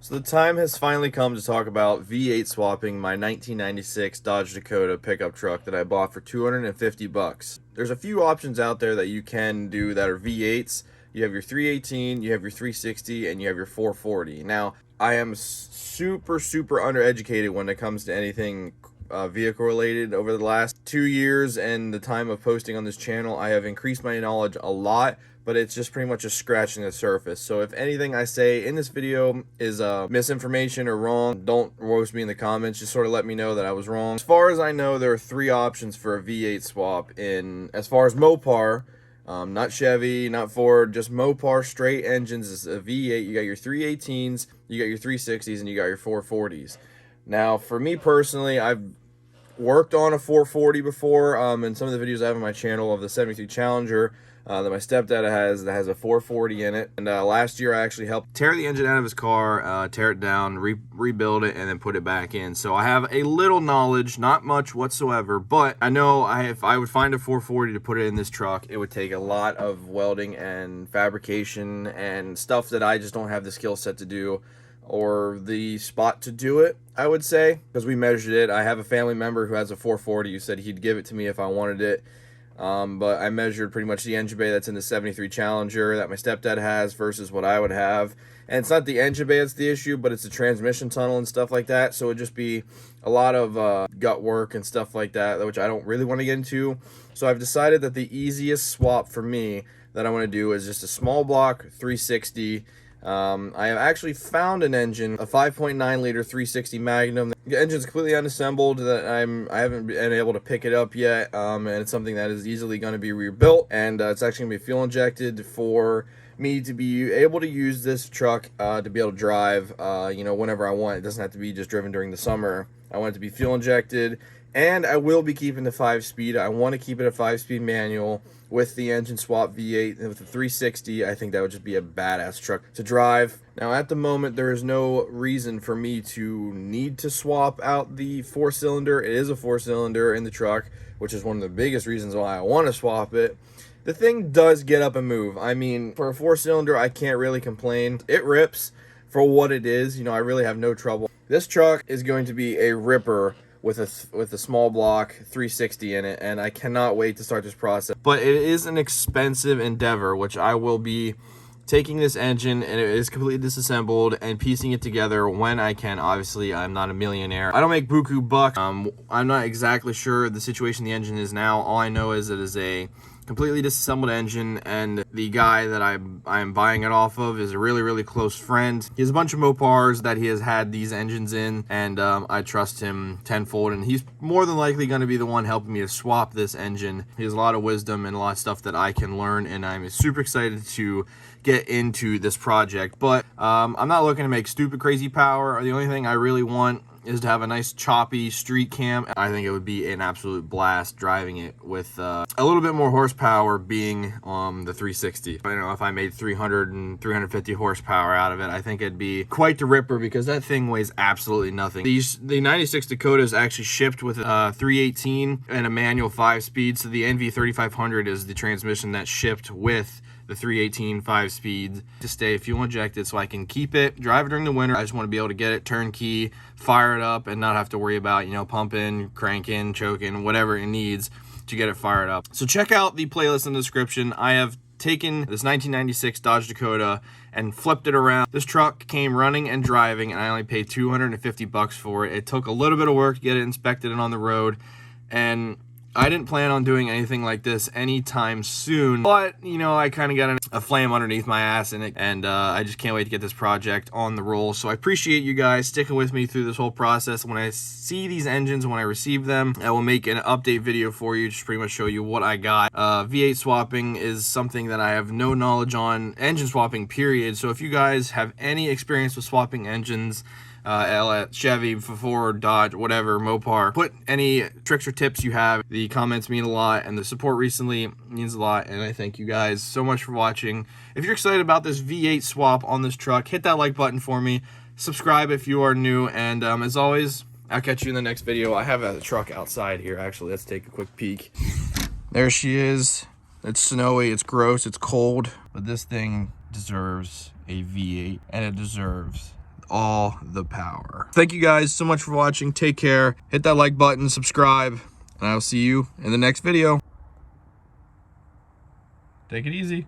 So the time has finally come to talk about V8 swapping my 1996 Dodge Dakota pickup truck that I bought for 250 bucks. There's a few options out there that you can do that are V8s. You have your 318, you have your 360, and you have your 440. Now, I am super undereducated when it comes to anything vehicle related. Over the last 2 years and the time of posting on this channel, I have increased my knowledge a lot, but it's just pretty much just scratching the surface. So if anything I say in this video is misinformation or wrong, don't roast me in the comments. Just sort of let me know that I was wrong. As far as I know, there are 3 options for a V8 swap in as far as Mopar. Not Chevy, not Ford, just Mopar straight engines. Is a V8. You got your 318s, you got your 360s, and you got your 440s. Now, for me personally, I've worked on a 440 before. In some of the videos I have on my channel of the 73 Challenger that my stepdad has, that has a 440 in it. And last year I actually helped tear the engine out of his car, tear it down, rebuild it, and then put it back in. So I have a little knowledge, not much whatsoever, but I know if I would find a 440 to put it in this truck, it would take a lot of welding and fabrication and stuff that I just don't have the skill set to do, or the spot to do it, I would say, because we measured it. I have a family member who has a 440 who said he'd give it to me if I wanted it. But I measured pretty much the engine bay that's in the 73 Challenger that my stepdad has versus what I would have. And it's not the engine bay that's the issue, but it's the transmission tunnel and stuff like that. So it'd just be a lot of gut work and stuff like that, which I don't really want to get into. So I've decided that the easiest swap for me that I want to do is just a small block 360. I have actually found an engine, a 5.9 liter 360 Magnum. The engine's completely unassembled, that I haven't been able to pick it up yet, and it's something that is easily going to be rebuilt, and it's actually going to be fuel injected for me to be able to use this truck to be able to drive, whenever I want. It doesn't have to be just driven during the summer. I want it to be fuel injected, and I will be keeping the 5-speed. I want to keep it a 5-speed manual with the engine swap V8 and with the 360. I think that would just be a badass truck to drive. Now, at the moment, there is no reason for me to need to swap out the 4-cylinder. It is a 4-cylinder in the truck, which is one of the biggest reasons why I want to swap it. The thing does get up and move. I mean, for a 4-cylinder, I can't really complain. It rips for what it is. I really have no trouble. This truck is going to be a ripper with a small block 360 in it, and I cannot wait to start this process. But it is an expensive endeavor, which I will be taking this engine, and it is completely disassembled, and piecing it together when I can. Obviously, I'm not a millionaire. I don't make buku bucks. I'm not exactly sure the situation the engine is now. All I know is it is a completely disassembled engine, and the guy that I'm buying it off of is a really close friend. He has a bunch of Mopars that he has had these engines in, and I trust him tenfold, and he's more than likely going to be the one helping me to swap this engine. He has a lot of wisdom and a lot of stuff that I can learn, and I'm super excited to get into this project. But I'm not looking to make stupid crazy power. The only thing I really want is to have a nice choppy street cam. I think it would be an absolute blast driving it with a little bit more horsepower, being the 360. I don't know, if I made 300 and 350 horsepower out of it, I think it'd be quite the ripper, because that thing weighs absolutely nothing. The 96 Dakota is actually shipped with a 318 and a manual 5-speed, so the NV3500 is the transmission that's shipped with the 318 5-speed to stay fuel injected, so I can keep it, drive it during the winter. I just want to be able to get it turnkey, fire it up, and not have to worry about, pumping, cranking, choking, whatever it needs to get it fired up. So check out the playlist in the description. I have taken this 1996 Dodge Dakota and flipped it around. This truck came running and driving, and I only paid 250 bucks for it. It took a little bit of work to get it inspected and on the road, and I didn't plan on doing anything like this anytime soon, but, I kind of got a flame underneath my ass, and I just can't wait to get this project on the roll. So I appreciate you guys sticking with me through this whole process. When I see these engines, when I receive them, I will make an update video for you, just pretty much show you what I got. V8 swapping is something that I have no knowledge on, engine swapping, period. So if you guys have any experience with swapping engines, Chevy, Ford, Dodge, whatever, Mopar, put any tricks or tips you have. The comments mean a lot, and the support recently means a lot, and I thank you guys so much for watching. If you're excited about this V8 swap on this truck, hit that like button for me, subscribe if you are new, and as always, I'll catch you in the next video. I have a truck outside here, actually. Let's take a quick peek. There she is. It's snowy, it's gross, it's cold, but this thing deserves a V8, and it deserves all the power. Thank you guys so much for watching. Take care. Hit that like button, subscribe, and I'll see you in the next video. Take it easy.